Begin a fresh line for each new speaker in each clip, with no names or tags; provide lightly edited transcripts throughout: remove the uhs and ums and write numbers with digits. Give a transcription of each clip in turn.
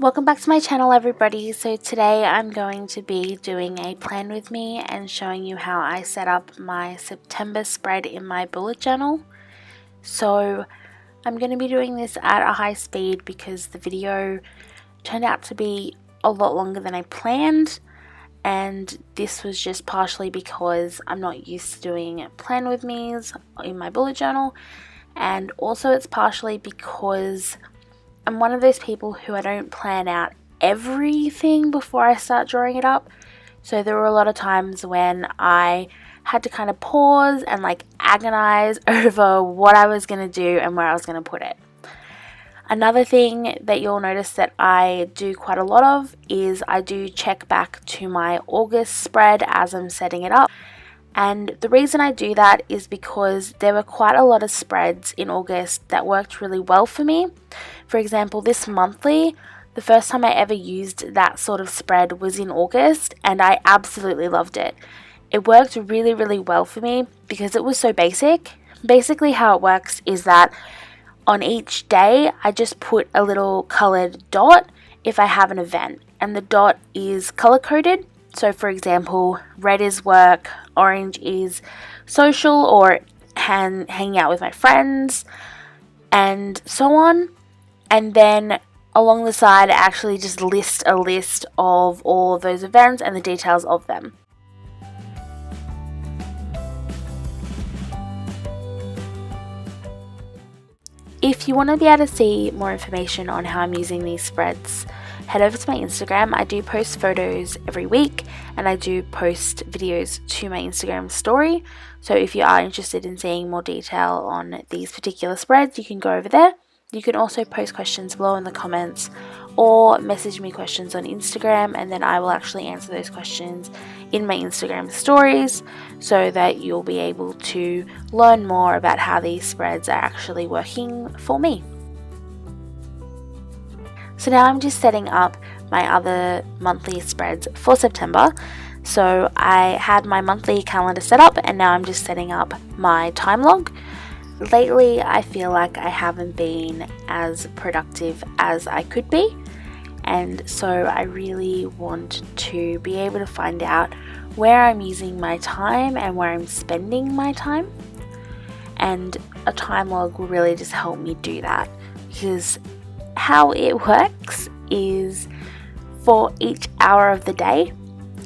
Welcome back to my channel, everybody. So today I'm going to be doing a plan with me and showing you how I set up my September spread in my bullet journal. So I'm going to be doing this at a high speed because the video turned out to be a lot longer than I planned, and this was just partially because I'm not used to doing plan with me's in my bullet journal, and also it's partially because I'm one of those people who I don't plan out everything before I start drawing it up. So there were a lot of times when I had to kind of pause and agonize over what I was going to do and where I was going to put it. Another thing that you'll notice that I do quite a lot of is I do check back to my August spread as I'm setting it up. And the reason I do that is because there were quite a lot of spreads in August that worked really well for me. For example, this monthly, the first time I ever used that sort of spread was in August, and I absolutely loved it. It worked really, really well for me because it was so basic. Basically how it works is that on each day, I just put a little colored dot if I have an event, and the dot is color coded. So for example, red is work, orange is social or hanging out with my friends, and so on. And then along the side, I actually just list a list of all of those events and the details of them. If you want to be able to see more information on how I'm using these spreads, head over to my Instagram. I do post photos every week, and I do post videos to my Instagram story. So if you are interested in seeing more detail on these particular spreads, you can go over there. You can also post questions below in the comments or message me questions on Instagram, and then I will actually answer those questions in my Instagram stories so that you'll be able to learn more about how these spreads are actually working for me. So now I'm just setting up my other monthly spreads for September. So I had my monthly calendar set up, and now I'm just setting up my time log. Lately, I feel like I haven't been as productive as I could be, and so I really want to be able to find out where I'm using my time and where I'm spending my time, and a time log will really just help me do that, because how it works is for each hour of the day,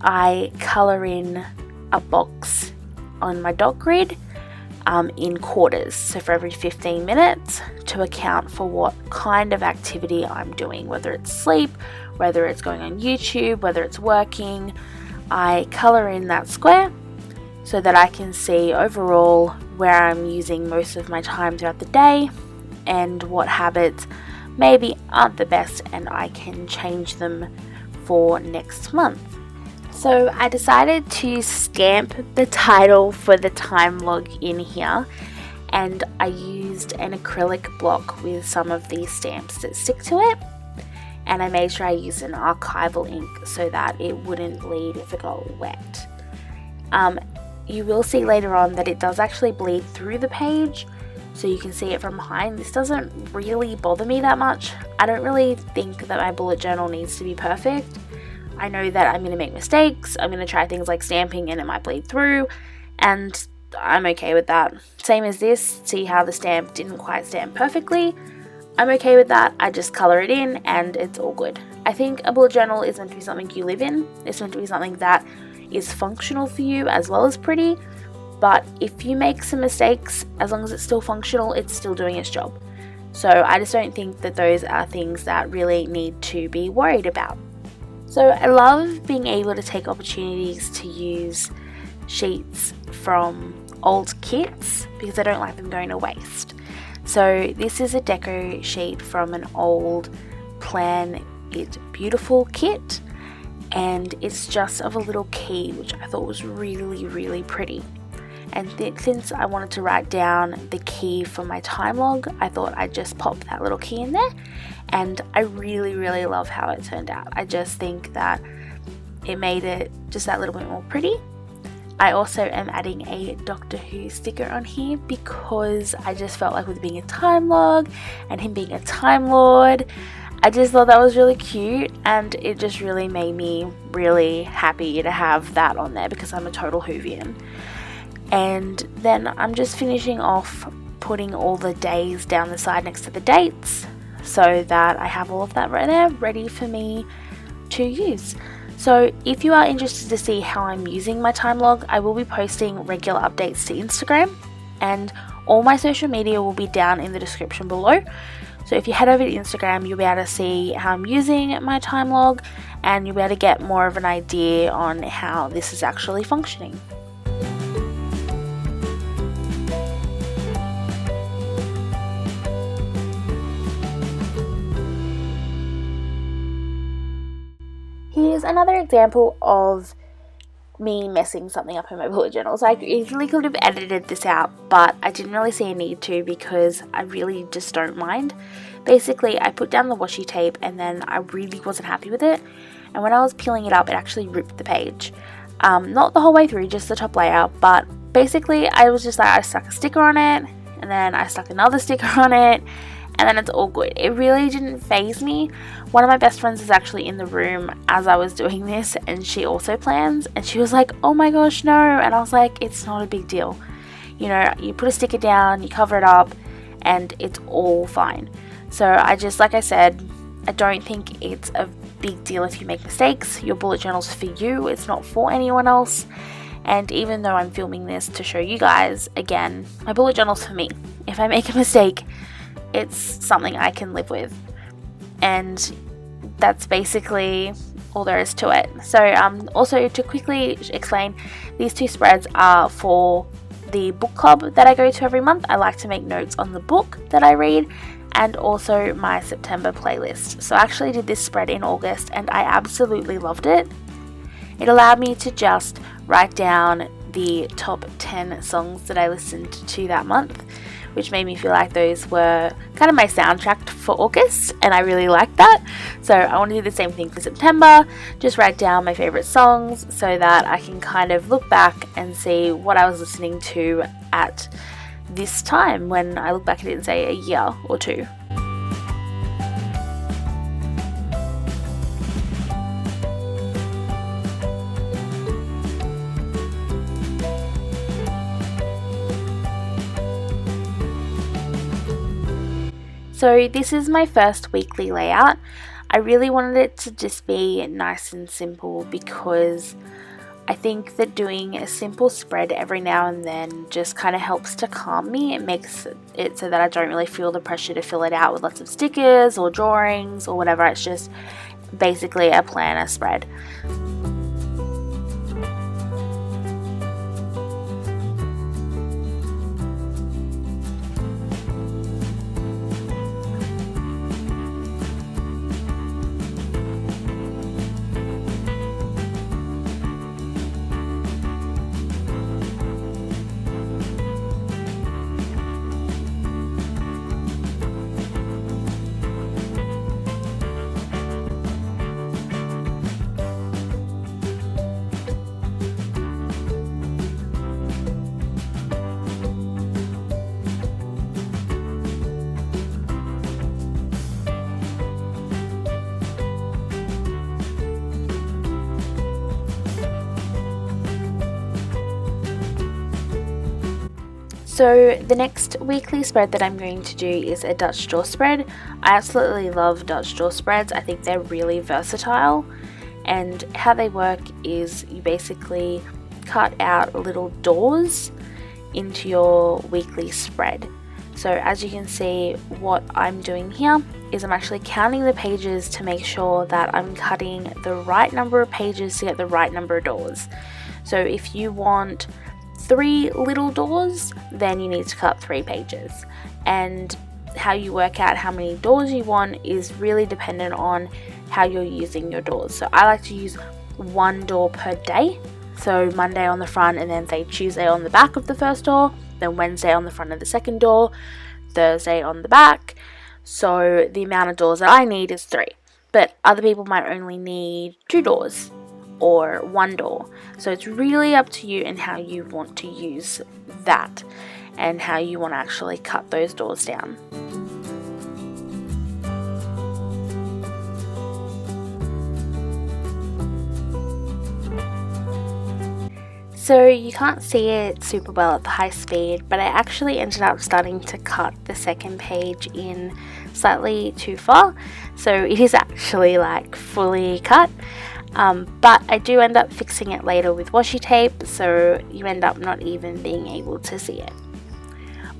I color in a box on my dot grid in quarters, so for every 15 minutes, to account for what kind of activity I'm doing, whether it's sleep, whether it's going on YouTube, whether it's working. I color in that square so that I can see overall where I'm using most of my time throughout the day and what habits maybe aren't the best, and I can change them for next month. So I decided to stamp the title for the time log in here, and I used an acrylic block with some of these stamps that stick to it, and I made sure I used an archival ink so that it wouldn't bleed if it got wet. You will see later on that it does actually bleed through the page, so you can see it from behind. This doesn't really bother me that much. I don't really think that my bullet journal needs to be perfect. I know that I'm going to make mistakes. I'm going to try things like stamping and it might bleed through, and I'm okay with that. Same as this, see how the stamp didn't quite stamp perfectly? I'm okay with that. I just color it in and it's all good. I think a bullet journal is meant to be something you live in. It's meant to be something that is functional for you as well as pretty. But if you make some mistakes, as long as it's still functional, it's still doing its job. So I just don't think that those are things that really need to be worried about. So I love being able to take opportunities to use sheets from old kits because I don't like them going to waste. So this is a deco sheet from an old PlanItBeautiful kit, and it's just of a little key, which I thought was really, really pretty. And since I wanted to write down the key for my time log, I thought I'd just pop that little key in there, and I really, really love how it turned out. I just think that it made it just that little bit more pretty. I also am adding a Doctor Who sticker on here because I just felt like with being a time log and him being a Time Lord, I just thought that was really cute, and it just really made me really happy to have that on there because I'm a total Whovian. And then I'm just finishing off putting all the days down the side next to the dates so that I have all of that right there ready for me to use. So if you are interested to see how I'm using my time log, I will be posting regular updates to Instagram, and all my social media will be down in the description below. So if you head over to Instagram, you'll be able to see how I'm using my time log, and you'll be able to get more of an idea on how this is actually functioning. Here's another example of me messing something up in my bullet journals. I easily could have edited this out, but I didn't really see a need to because I really just don't mind. Basically, I put down the washi tape and then I really wasn't happy with it, and when I was peeling it up, it actually ripped the page. Not the whole way through, just the top layer, but basically I was just like, I stuck a sticker on it, and then I stuck another sticker on it, and then it's all good. It really didn't faze me. One of my best friends is actually in the room as I was doing this, and she also plans, and she was like, oh my gosh, no. And I was like, it's not a big deal. You know, you put a sticker down, you cover it up, and it's all fine. So I just, like I said, I don't think it's a big deal if you make mistakes. Your bullet journal's for you, it's not for anyone else. And even though I'm filming this to show you guys, again, my bullet journal's for me. If I make a mistake, it's something I can live with, and that's basically all there is to it. So also to quickly explain, these two spreads are for the book club that I go to every month. I like to make notes on the book that I read, and also my September playlist. So I actually did this spread in August and I absolutely loved it. It allowed me to just write down the top 10 songs that I listened to that month, which made me feel like those were kind of my soundtrack for August, and I really liked that. So I want to do the same thing for September, just write down my favorite songs so that I can kind of look back and see what I was listening to at this time when I look back at it and say a year or two. So this is my first weekly layout. I really wanted it to just be nice and simple because I think that doing a simple spread every now and then just kind of helps to calm me. It makes it so that I don't really feel the pressure to fill it out with lots of stickers or drawings or whatever. It's just basically a planner spread. So the next weekly spread that I'm going to do is a Dutch door spread. I absolutely love Dutch door spreads. I think they're really versatile, and how they work is you basically cut out little doors into your weekly spread. So as you can see, what I'm doing here is I'm actually counting the pages to make sure that I'm cutting the right number of pages to get the right number of doors. So if you want 3 little doors, then you need to cut 3 pages. And how you work out how many doors you want is really dependent on how you're using your doors. So I like to use 1 door per day. So Monday on the front, and then say Tuesday on the back of the first door, then Wednesday on the front of the second door, Thursday on the back. So the amount of doors that I need is 3, but other people might only need 2 doors or 1 door. So it's really up to you and how you want to use that and how you want to actually cut those doors down. So you can't see it super well at the high speed, but I actually ended up starting to cut the second page in slightly too far, so it is actually like fully cut, but I do end up fixing it later with washi tape, so you end up not even being able to see it.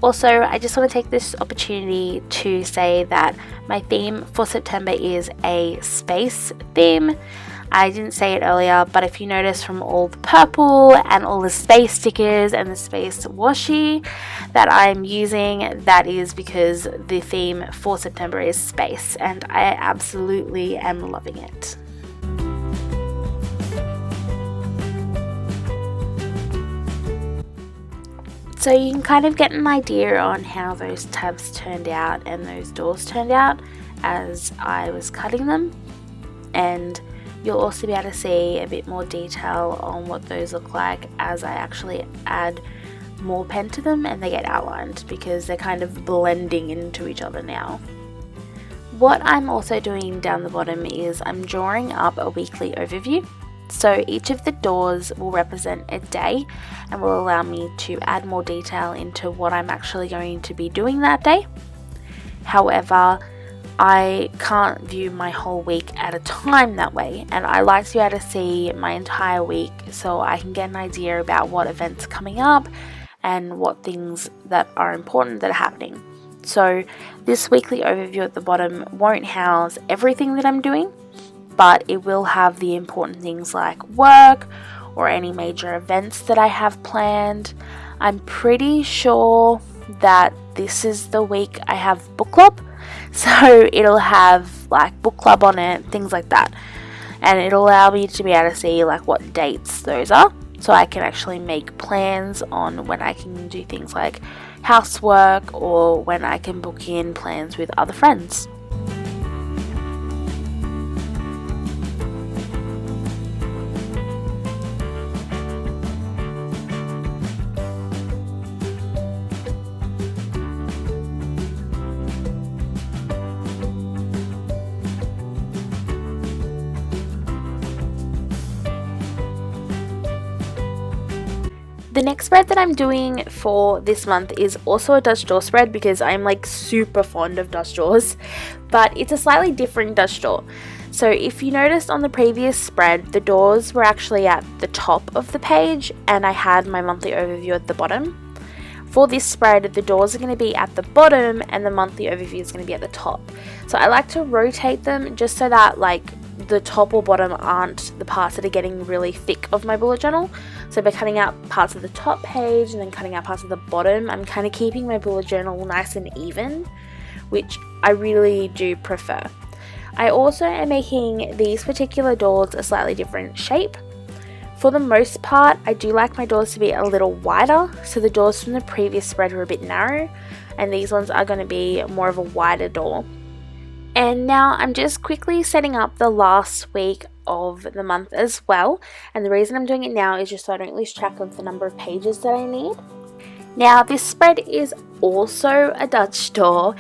Also, I just want to take this opportunity to say that my theme for September is a space theme. I didn't say it earlier, but if you notice from all the purple and all the space stickers and the space washi that I'm using, that is because the theme for September is space, and I absolutely am loving it. So you can kind of get an idea on how those tabs turned out and those doors turned out as I was cutting them, and you'll also be able to see a bit more detail on what those look like as I actually add more pen to them and they get outlined, because they're kind of blending into each other now. What I'm also doing down the bottom is I'm drawing up a weekly overview. So each of the doors will represent a day and will allow me to add more detail into what I'm actually going to be doing that day. However, I can't view my whole week at a time that way, and I like to be able to see my entire week so I can get an idea about what events are coming up and what things that are important that are happening. So this weekly overview at the bottom won't house everything that I'm doing, but it will have the important things like work or any major events that I have planned. I'm pretty sure that this is the week I have book club, so it'll have like book club on it, things like that, and it'll allow me to be able to see like what dates those are, so I can actually make plans on when I can do things like housework or when I can book in plans with other friends. The next spread that I'm doing for this month is also a Dutch door spread, because I'm like super fond of Dutch doors, but it's a slightly different Dutch door. So if you noticed on the previous spread, the doors were actually at the top of the page and I had my monthly overview at the bottom. For this spread, the doors are going to be at the bottom and the monthly overview is going to be at the top. So I like to rotate them just so that like the top or bottom aren't the parts that are getting really thick of my bullet journal. So by cutting out parts of the top page and then cutting out parts of the bottom, I'm kind of keeping my bullet journal nice and even, which I really do prefer. I also am making these particular doors a slightly different shape. For the most part, I do like my doors to be a little wider, so the doors from the previous spread were a bit narrow, and these ones are going to be more of a wider door. And now I'm just quickly setting up the last week of the month as well, and the reason I'm doing it now is just so I don't lose track of the number of pages that I need. Now this spread is also a Dutch door,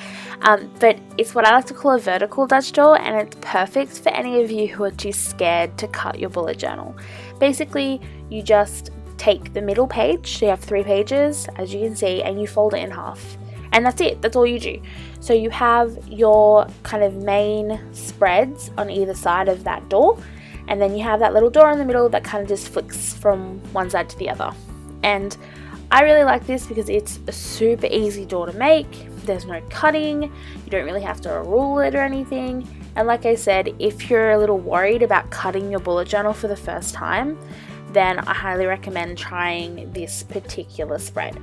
but it's what I like to call a vertical Dutch door, and it's perfect for any of you who are too scared to cut your bullet journal. Basically, you just take the middle page, so you have 3 pages as you can see, and you fold it in half. And that's it, that's all you do. So you have your kind of main spreads on either side of that door, and then you have that little door in the middle that kind of just flicks from one side to the other. And I really like this because it's a super easy door to make. There's no cutting, you don't really have to rule it or anything. And like I said, if you're a little worried about cutting your bullet journal for the first time, then I highly recommend trying this particular spread.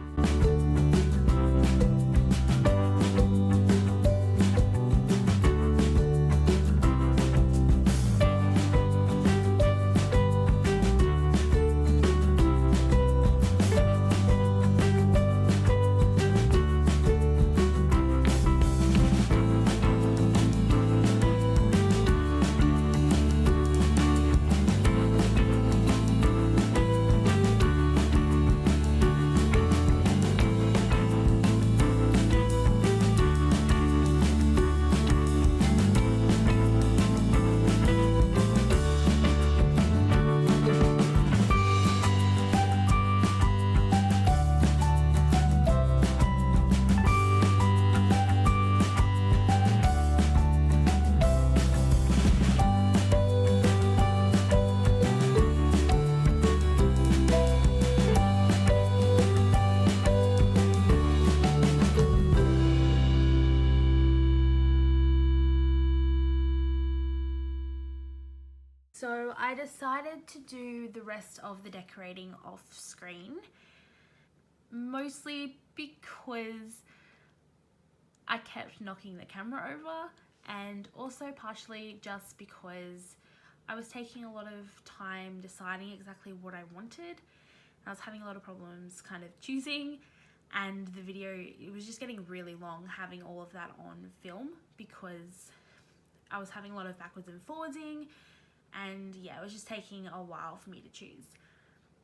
So I decided to do the rest of the decorating off screen, mostly because I kept knocking the camera over, and also partially just because I was taking a lot of time deciding exactly what I wanted. I was having a lot of problems kind of choosing, and the video, it was just getting really long having all of that on film because I was having a lot of backwards and forwarding, and yeah, it was just taking a while for me to choose.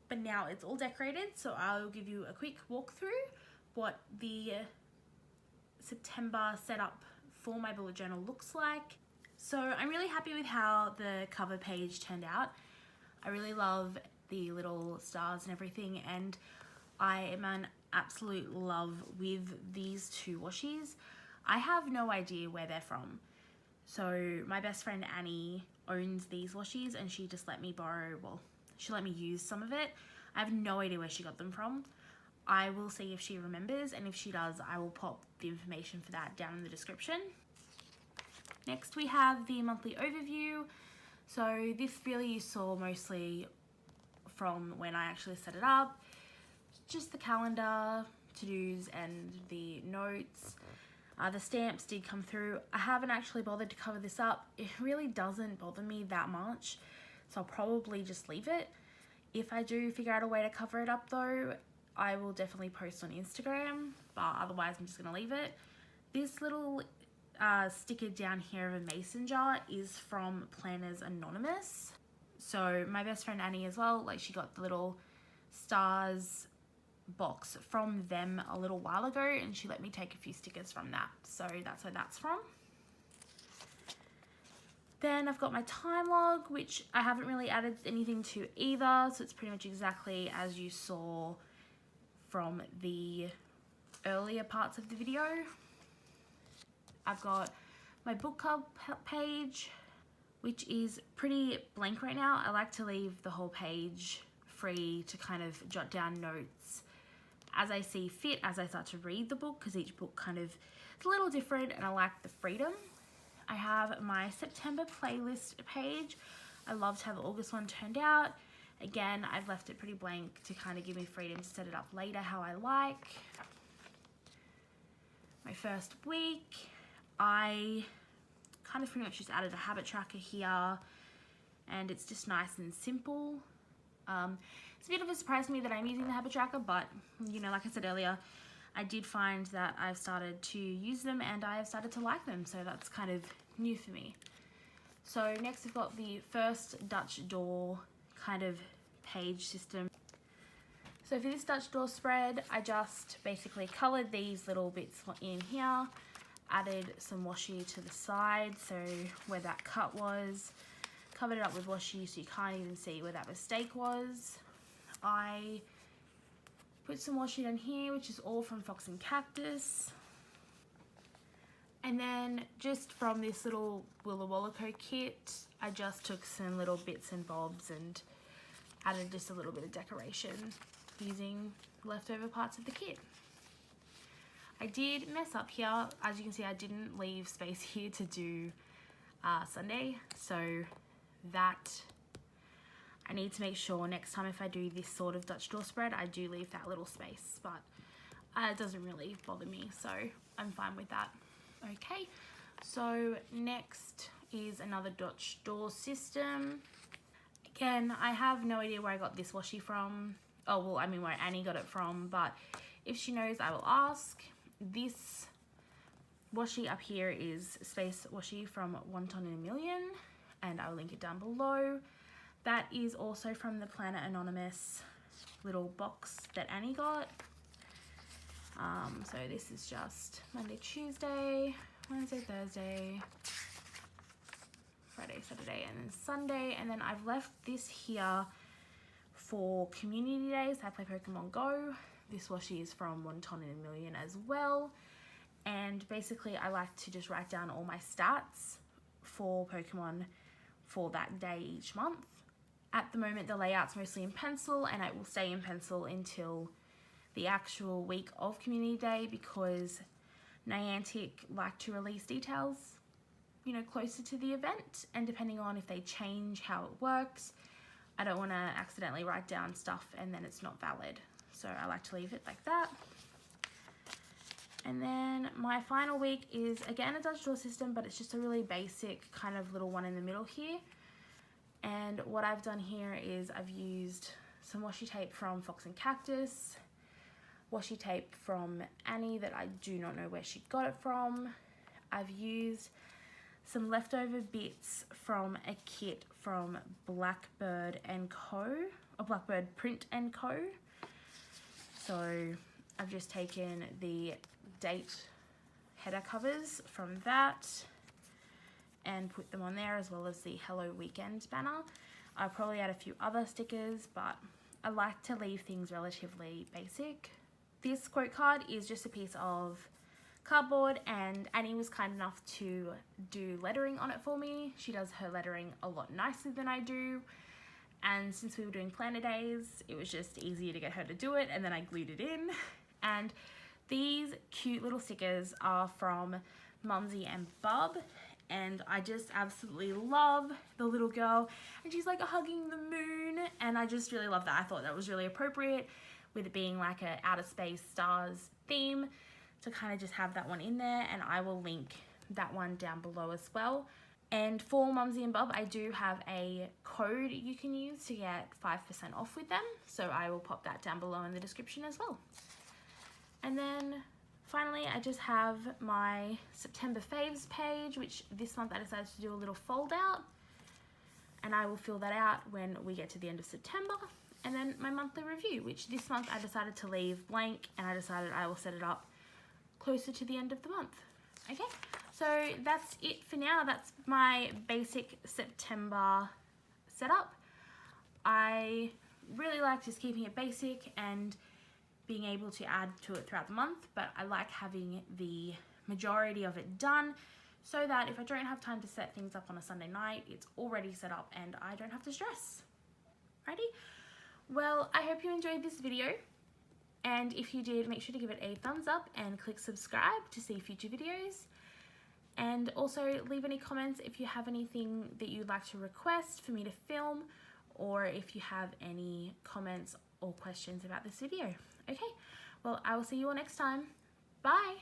But now it's all decorated, so I'll give you a quick walkthrough what the September setup for my bullet journal looks like. So I'm really happy with how the cover page turned out. I really love the little stars and everything, and I am an absolute love with these two washies. I have no idea where they're from. So my best friend Annie owns these washies, and she just let me borrow, well, she let me use some of it. I have no idea where she got them from. I will see if she remembers, and if she does, I will pop the information for that down in the description. Next we have the monthly overview. So this really you saw mostly from when I actually set it up. Just the calendar, to-dos and the notes. The stamps did come through. I haven't actually bothered to cover this up. It really doesn't bother me that much, so I'll probably just leave it. If I do figure out a way to cover it up though, I will definitely post on Instagram, but otherwise I'm just gonna leave it. This little sticker down here of a mason jar is from Planners Anonymous. So my best friend Annie as well, like she got the little stars box from them a little while ago, and she let me take a few stickers from that, so that's where that's from. Then I've got my time log, which I haven't really added anything to either, so it's pretty much exactly as you saw from the earlier parts of the video. I've got my book club page, which is pretty blank right now. I like to leave the whole page free to kind of jot down notes as I see fit as I start to read the book, because each book kind of is a little different and I like the freedom. I have my September playlist page. I loved how the August one turned out. Again, I've left it pretty blank to kind of give me freedom to set it up later how I like. My first week, I kind of pretty much just added a habit tracker here, and it's just nice and simple. It's a bit of a surprise to me that I'm using the habit tracker, but you know, like I said earlier, I did find that I've started to use them and I have started to like them, so that's kind of new for me. So next we've got the first Dutch door kind of page system. So for this Dutch door spread, I just basically coloured these little bits in here, added some washi to the side, so where that cut was, covered it up with washi so you can't even see where that mistake was. I put some washi down here, which is all from Fox and Cactus. And then just from this little WiloWalo Co kit, I just took some little bits and bobs and added just a little bit of decoration using leftover parts of the kit. I did mess up here. As you can see, I didn't leave space here to do Sunday, so that I need to make sure next time if I do this sort of Dutch door spread, I do leave that little space, but it doesn't really bother me, so I'm fine with that. Okay, so next is another Dutch door system. Again, I have no idea where I got this washi from. Oh, well, I mean where Annie got it from, but if she knows, I will ask. This washi up here is Space Washi from Wonton In A Million, and I'll link it down below. That is also from the Planner Anonymous little box that Annie got. So this is just Monday, Tuesday, Wednesday, Thursday, Friday, Saturday, and then Sunday. And then I've left this here for community days. I play Pokemon Go. This washi is from Wonton In A Million as well. And basically I like to just write down all my stats for Pokemon for that day each month. At the moment the layout's mostly in pencil, and it will stay in pencil until the actual week of community day, because Niantic like to release details
you know, closer to the event, and depending on if they change how it works, I don't want to accidentally write down stuff and then it's not valid. So I like to leave it like that. And then my final week is again a Dutch door system, but it's just a really basic kind of little one in the middle here. And what I've done here is I've used some washi tape from Fox and Cactus, washi tape from Annie that I do not know where she got it from. I've used some leftover bits from a kit from Blackbird Co, or Blackbird Print Co. So I've just taken the date header covers from that and put them on there, as well as the Hello Weekend banner. I'll probably add a few other stickers, but I like to leave things relatively basic. This quote card is just a piece of cardboard, and Annie was kind enough to do lettering on it for me. She does her lettering a lot nicer than I do, and since we were doing planner days, it was just easier to get her to do it, and then I glued it in. And these cute little stickers are from Mumsy Bub, and I just absolutely love the little girl, and she's like hugging the moon, and I just really love that. I thought that was really appropriate with it being like a outer space stars theme, to kind of just have that one in there, and I will link that one down below as well. And for Mumsy Bub, I do have a code you can use to get 5% off with them, so I will pop that down below in the description as well. And then finally, I just have my September faves page, which this month I decided to do a little fold out, and I will fill that out when we get to the end of September. And then my monthly review, which this month I decided to leave blank, and I decided I will set it up closer to the end of the month. Okay, so that's it for now. That's my basic September setup. I really like just keeping it basic and being able to add to it throughout the month, but I like having the majority of it done so that if I don't have time to set things up on a Sunday night, it's already set up and I don't have to stress. Righty? Well, I hope you enjoyed this video, and if you did, make sure to give it a thumbs up and click subscribe to see future videos. And also leave any comments if you have anything that you'd like to request for me to film, or if you have any comments or questions about this video. Okay, well, I will see you all next time. Bye!